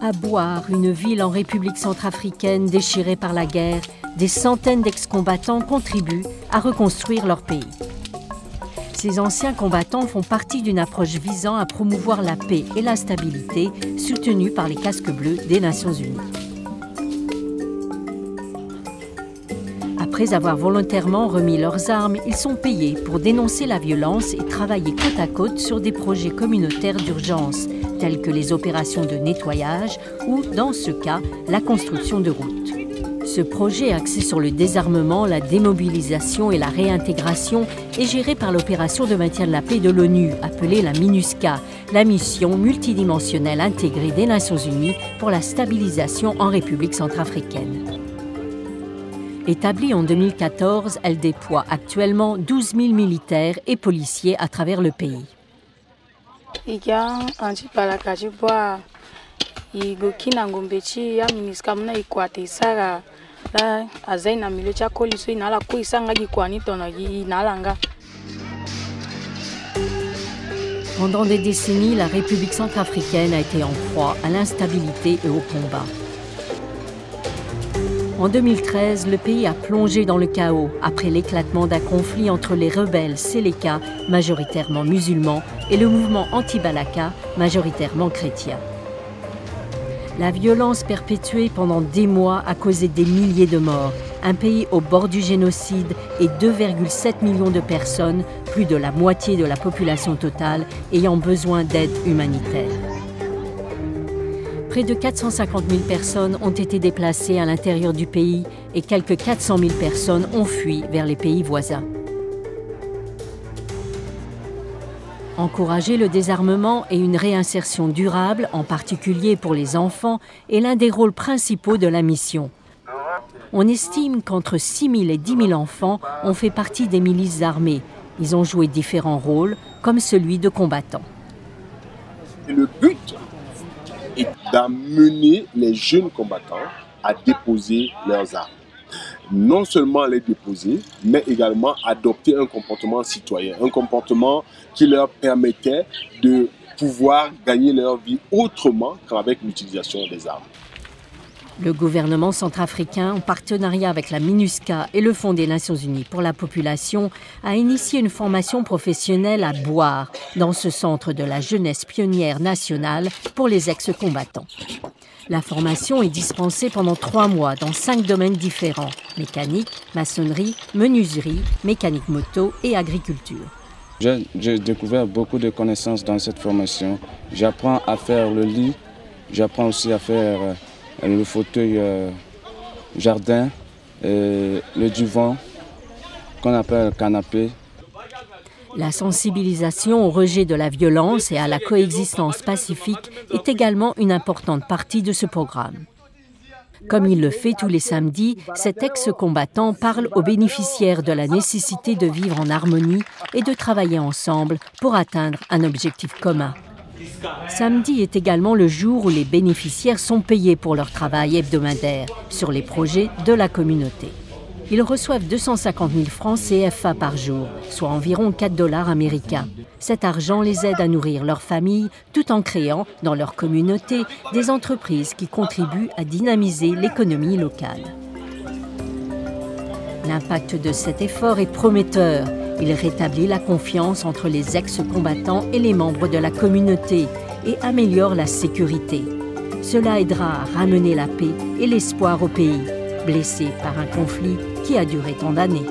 À Bouar, une ville en République centrafricaine déchirée par la guerre, des centaines d'ex-combattants contribuent à reconstruire leur pays. Ces anciens combattants font partie d'une approche visant à promouvoir la paix et la stabilité, soutenue par les casques bleus des Nations Unies. Après avoir volontairement remis leurs armes, ils sont payés pour dénoncer la violence et travailler côte à côte sur des projets communautaires d'urgence, tels que les opérations de nettoyage ou, dans ce cas, la construction de routes. Ce projet axé sur le désarmement, la démobilisation et la réintégration est géré par l'opération de maintien de la paix de l'ONU, appelée la MINUSCA, la mission multidimensionnelle intégrée des Nations Unies pour la stabilisation en République centrafricaine. Établie en 2014, elle déploie actuellement 12 000 militaires et policiers à travers le pays. Pendant des décennies, la République centrafricaine a été en proie à l'instabilité et au combat. En 2013, le pays a plongé dans le chaos après l'éclatement d'un conflit entre les rebelles Séléka, majoritairement musulmans, et le mouvement anti-Balaka, majoritairement chrétien. La violence perpétuée pendant des mois a causé des milliers de morts, un pays au bord du génocide et 2,7 millions de personnes, plus de la moitié de la population totale, ayant besoin d'aide humanitaire. Près de 450 000 personnes ont été déplacées à l'intérieur du pays et quelques 400 000 personnes ont fui vers les pays voisins. Encourager le désarmement et une réinsertion durable, en particulier pour les enfants, est l'un des rôles principaux de la mission. On estime qu'entre 6 000 et 10 000 enfants ont fait partie des milices armées. Ils ont joué différents rôles, comme celui de combattants. Le but est d'amener les jeunes combattants à déposer leurs armes. Non seulement les déposer, mais également adopter un comportement citoyen, un comportement qui leur permettait de pouvoir gagner leur vie autrement qu'avec l'utilisation des armes. Le gouvernement centrafricain, en partenariat avec la MINUSCA et le Fonds des Nations Unies pour la population, a initié une formation professionnelle à Bouar, dans ce centre de la jeunesse pionnière nationale pour les ex-combattants. La formation est dispensée pendant 3 mois dans 5 domaines différents: mécanique, maçonnerie, menuiserie, mécanique moto et agriculture. J'ai découvert beaucoup de connaissances dans cette formation. J'apprends à faire le lit, j'apprends aussi à faire le fauteuil jardin, le divan qu'on appelle canapé. La sensibilisation au rejet de la violence et à la coexistence pacifique est également une importante partie de ce programme. Comme il le fait tous les samedis, cet ex-combattant parle aux bénéficiaires de la nécessité de vivre en harmonie et de travailler ensemble pour atteindre un objectif commun. Samedi est également le jour où les bénéficiaires sont payés pour leur travail hebdomadaire sur les projets de la communauté. Ils reçoivent 250 000 francs CFA par jour, soit environ 4 $ américains. Cet argent les aide à nourrir leur famille tout en créant, dans leur communauté, des entreprises qui contribuent à dynamiser l'économie locale. L'impact de cet effort est prometteur. Il rétablit la confiance entre les ex-combattants et les membres de la communauté et améliore la sécurité. Cela aidera à ramener la paix et l'espoir au pays, blessé par un conflit qui a duré tant d'années.